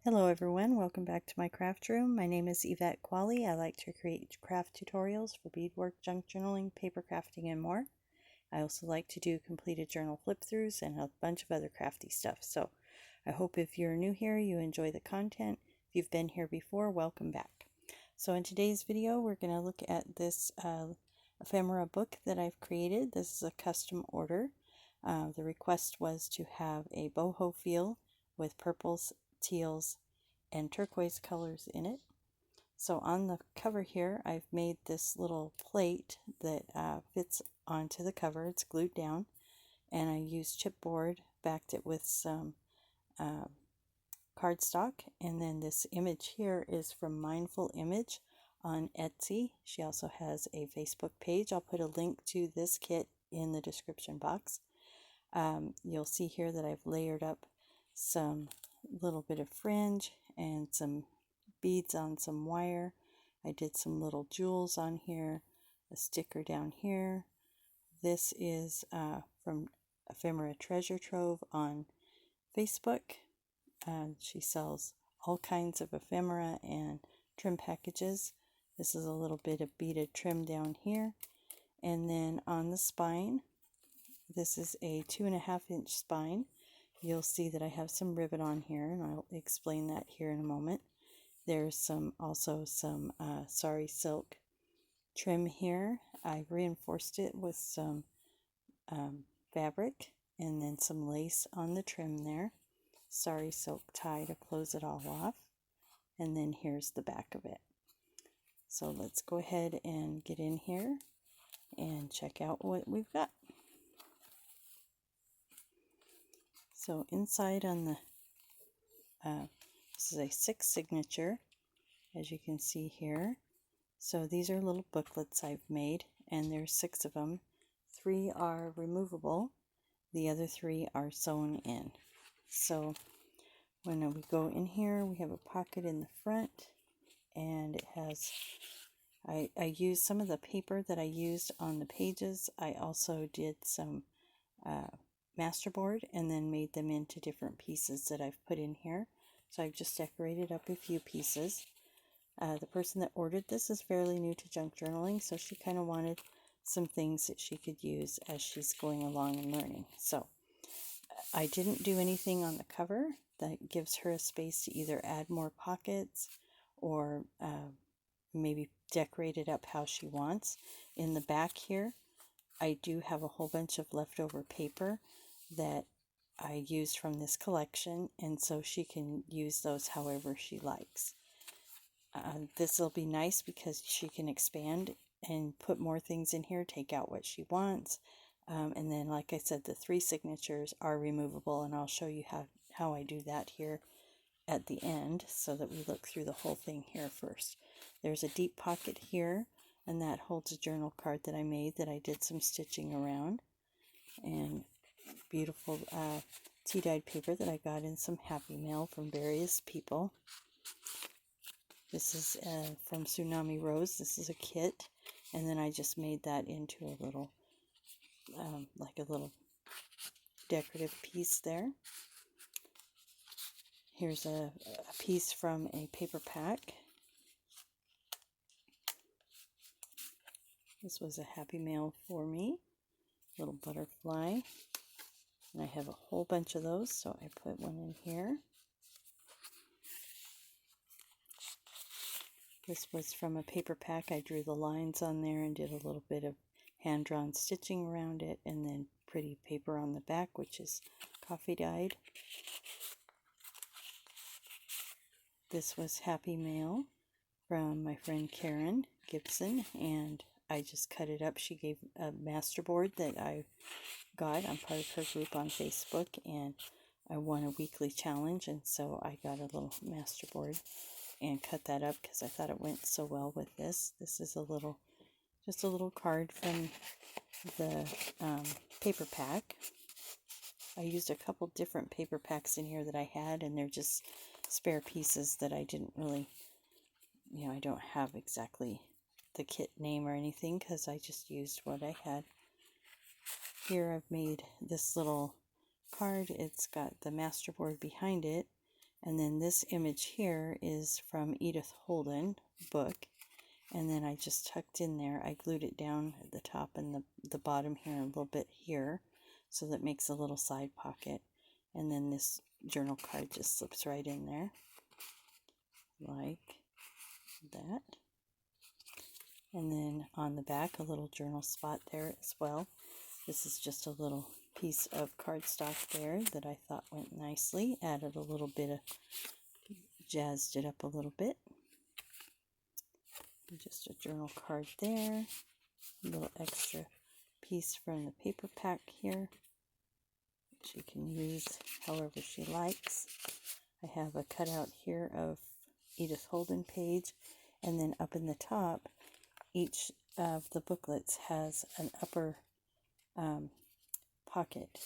Hello everyone, welcome back to my craft room. My name is Yvette Quale. I like to create craft tutorials for beadwork, junk journaling, paper crafting, and more. I also like to do completed journal flip-throughs and a bunch of other crafty stuff. So I hope if you're new here, you enjoy the content. If you've been here before, welcome back. So in today's video, we're going to look at this ephemera book that I've created. This is a custom order. The request was to have a boho feel with purples, teals, and turquoise colors in it. So on the cover here, I've made this little plate that fits onto the cover. It's glued down, and I used chipboard, backed it with some cardstock, and then this image here is from Mindful Image on Etsy. She also has a Facebook page. I'll put a link to this kit in the description box. You'll see here that I've layered up some little bit of fringe and some beads on some wire. I did some little jewels on here, a sticker down here. This is from Ephemera Treasure Trove on Facebook. She sells all kinds of ephemera and trim packages. This is a little bit of beaded trim down here. And then on the spine, this is a 2.5-inch spine. You'll see that I have some ribbon on here, and I'll explain that here in a moment. There's also some sari silk trim here. I reinforced it with some fabric and then some lace on the trim there. Sari silk tie to close it all off. And then here's the back of it. So let's go ahead and get in here and check out what we've got. So inside on the, this is a 6 signature, as you can see here. So these are little booklets I've made, and there's 6 of them. 3 are removable, the other 3 are sewn in. So when we go in here, we have a pocket in the front, and it has, I used some of the paper that I used on the pages. I also did some masterboard and then made them into different pieces that I've put in here. So I've just decorated up a few pieces. The person that ordered this is fairly new to junk journaling, so she kind of wanted some things that she could use as she's going along and learning. So I didn't do anything on the cover that gives her a space to either add more pockets or maybe decorate it up how she wants. In the back here, I do have a whole bunch of leftover paper that I used from this collection, and so she can use those however she likes. This will be nice because she can expand and put more things in here, take out what she wants. And then, like I said, the 3 signatures are removable, and I'll show you how I do that here at the end so that we look through the whole thing here first. There's a deep pocket here, and that holds a journal card that I made that I did some stitching around, and beautiful tea-dyed paper that I got in some Happy Mail from various people. This is from Tsunami Rose. This is a kit, and then I just made that into a little like a little decorative piece there. Here's a piece from a paper pack. This was a Happy Mail for me, little butterfly, and I have a whole bunch of those, so I put one in here. This was from a paper pack. I drew the lines on there and did a little bit of hand-drawn stitching around it, and then pretty paper on the back, which is coffee dyed. This was Happy Mail from my friend Karen Gibson, and I just cut it up. She gave a masterboard that I got. I'm part of her group on Facebook, and I won a weekly challenge, and so I got a little masterboard and cut that up because I thought it went so well with this. This is just a little card from the paper pack. I used a couple different paper packs in here that I had, and they're just spare pieces that I didn't really, I don't have exactly the kit name or anything because I just used what I had. Here I've made this little card. It's got the masterboard behind it, And then this image here is from Edith Holden book. And then I just tucked in there, I glued it down at the top and the bottom here, a little bit here, so that makes a little side pocket. And then this journal card just slips right in there, like that. And then on the back, a little journal spot there as well. This is just a little piece of cardstock there that I thought went nicely. Added a little bit of, jazzed it up a little bit. Just a journal card there. A little extra piece from the paper pack here. She can use however she likes. I have a cutout here of Edith Holden page, and then up in the top, each of the booklets has an upper pocket,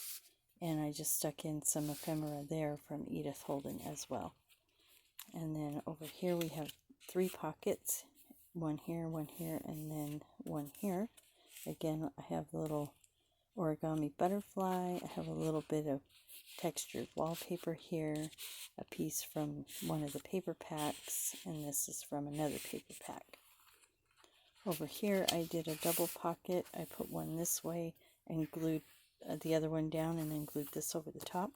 and I just stuck in some ephemera there from Edith Holden as well. And then over here we have 3 pockets, one here, and then one here. Again, I have a little origami butterfly. I have a little bit of textured wallpaper here, a piece from one of the paper packs, and this is from another paper pack. Over here I did a double pocket. I put one this way and glued the other one down, and then glued this over the top.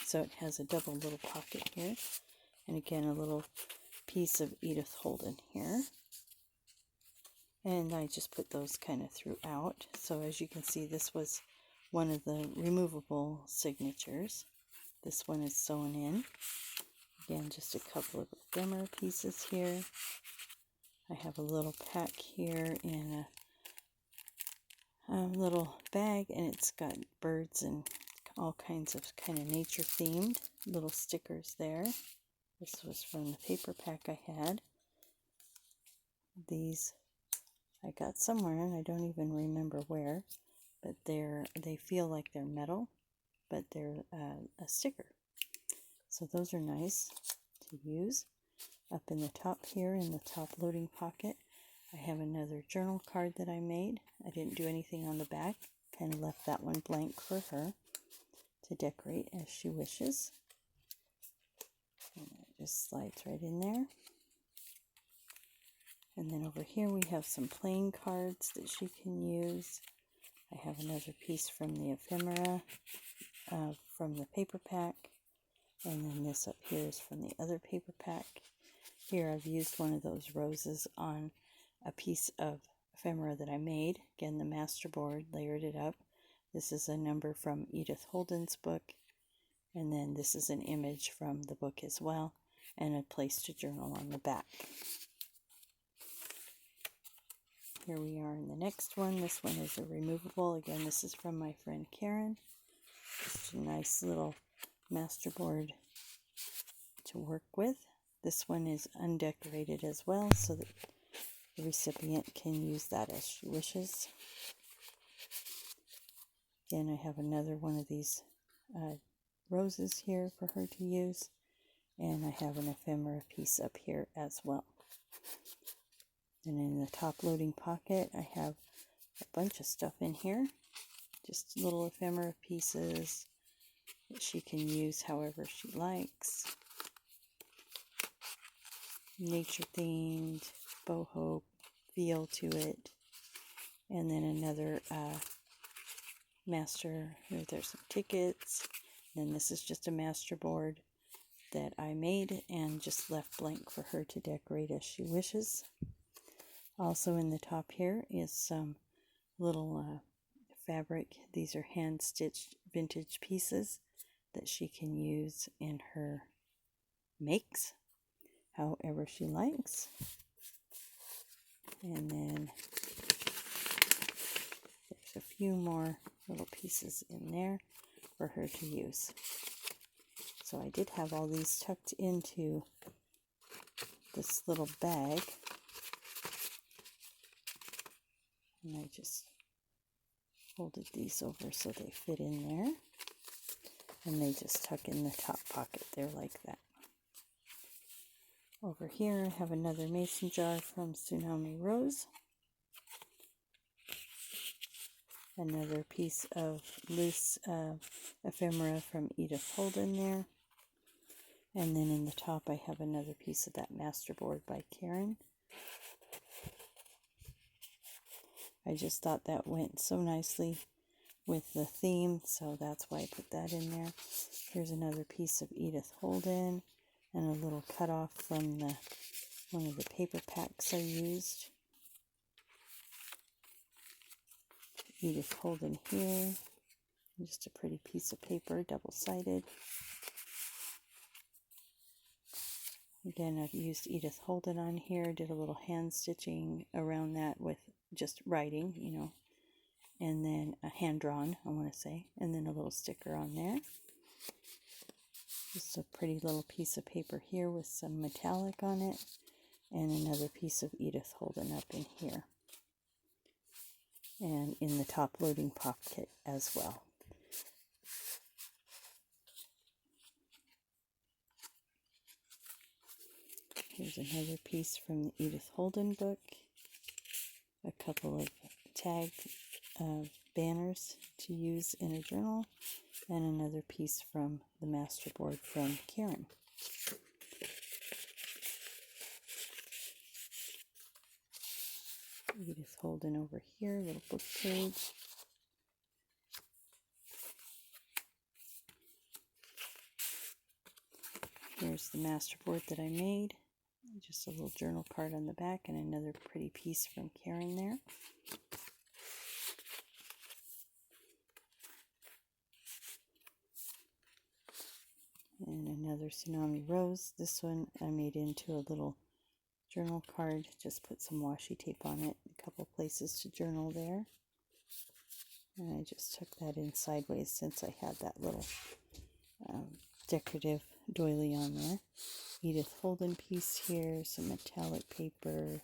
So it has a double little pocket here. And again, a little piece of Edith Holden here. And I just put those kind of throughout. So as you can see, this was one of the removable signatures. This one is sewn in. Again, just a couple of ephemera pieces here. I have a little pack here in a little bag, and it's got birds and all kinds of kind of nature themed little stickers there. This was from the paper pack I had. These I got somewhere, and I don't even remember where, but they feel like they're metal, but they're a sticker. So those are nice to use. Up in the top here, in the top loading pocket, I have another journal card that I made. I didn't do anything on the back, kind of left that one blank for her to decorate as she wishes. And it just slides right in there. And then over here we have some playing cards that she can use. I have another piece from the ephemera from the paper pack. And then this up here is from the other paper pack. Here I've used one of those roses on a piece of ephemera that I made. Again, the masterboard, layered it up. This is a number from Edith Holden's book. And then this is an image from the book as well, and a place to journal on the back. Here we are in the next one. This one is a removable. Again, this is from my friend Karen. Just a nice little masterboard to work with. This one is undecorated as well, so that the recipient can use that as she wishes. Again, I have another one of these roses here for her to use, and I have an ephemera piece up here as well. And in the top loading pocket, I have a bunch of stuff in here, just little ephemera pieces that she can use however she likes. Nature themed, boho feel to it. And then another master, there's some tickets. And this is just a master board that I made and just left blank for her to decorate as she wishes. Also in the top here is some little fabric. These are hand-stitched vintage pieces that she can use in her makes however she likes. And then there's a few more little pieces in there for her to use. So I did have all these tucked into this little bag. And I just folded these over so they fit in there. And they just tuck in the top pocket there like that. Over here I have another mason jar from Tsunami Rose. Another piece of loose ephemera from Edith Holden there. And then in the top I have another piece of that masterboard by Karen. I just thought that went so nicely with the theme, so that's why I put that in there. Here's another piece of Edith Holden and a little cutoff from one of the paper packs I used. Edith Holden here, just a pretty piece of paper, double-sided. Again, I've used Edith Holden on here, did a little hand stitching around that with just writing, you know, and then a hand-drawn, I want to say, and then a little sticker on there. Just a pretty little piece of paper here with some metallic on it, and another piece of Edith Holden up in here. And in the top loading pocket as well. Here's another piece from the Edith Holden book. A couple of tag banners to use in a journal. And another piece from the masterboard from Karen. Edith Holden over here, little book page. Here's the masterboard that I made. Just a little journal card on the back and another pretty piece from Karen there. And another Tsunami Rose. This one I made into a little journal card. Just put some washi tape on it. A couple places to journal there. And I just tucked that in sideways since I had that little decorative doily on there. Edith Holden piece here, some metallic paper,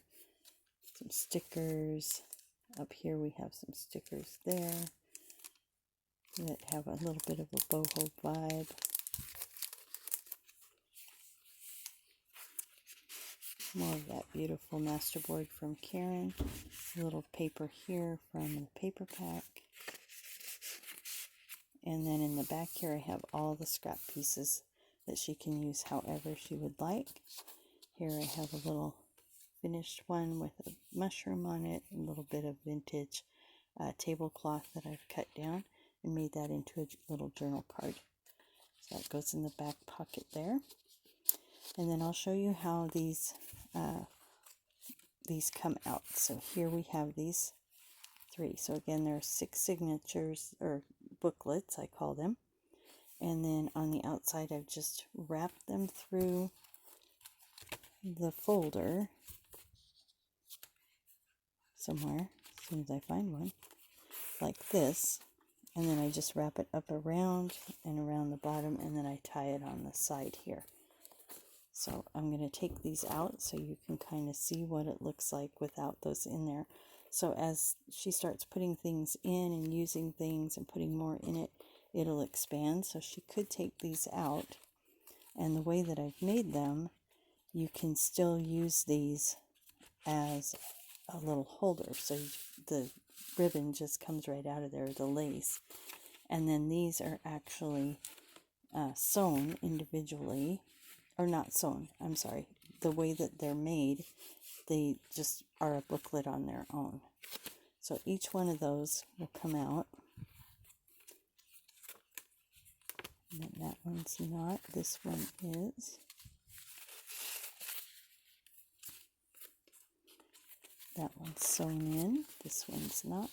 some stickers. Up here we have some stickers there that have a little bit of a boho vibe. More of that beautiful masterboard from Karen. A little paper here from the paper pack. And then in the back here I have all the scrap pieces that she can use however she would like. Here I have a little finished one with a mushroom on it, a little bit of vintage tablecloth that I've cut down and made that into a little journal card. So that goes in the back pocket there. And then I'll show you how these come out. So here we have these three. So again, there are 6 signatures, or booklets I call them. And then on the outside I've just wrapped them through the folder somewhere, as soon as I find one, like this. And then I just wrap it up around and around the bottom, and then I tie it on the side here. So I'm going to take these out so you can kind of see what it looks like without those in there. So as she starts putting things in and using things and putting more in it, it'll expand. So she could take these out. And the way that I've made them, you can still use these as a little holder. So the ribbon just comes right out of there, the lace. And then these are actually sewn individually. Or not sewn, I'm sorry. The way that they're made, they just are a booklet on their own. So each one of those will come out. And then that one's not. This one is. That one's sewn in. This one's not.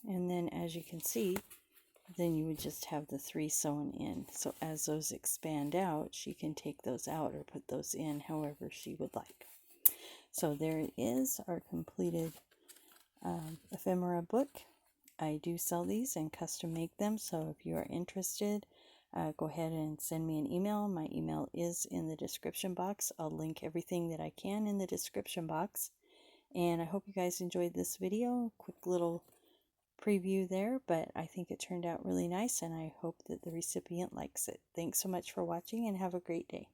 And then as you can see, then you would just have the 3 sewn in. So as those expand out, she can take those out or put those in however she would like. So there it is, our completed ephemera book. I do sell these and custom make them, so if you are interested, go ahead and send me an email. My email is in the description box. I'll link everything that I can in the description box. And I hope you guys enjoyed this video. Quick little preview there, but I think it turned out really nice, and I hope that the recipient likes it. Thanks so much for watching, and have a great day.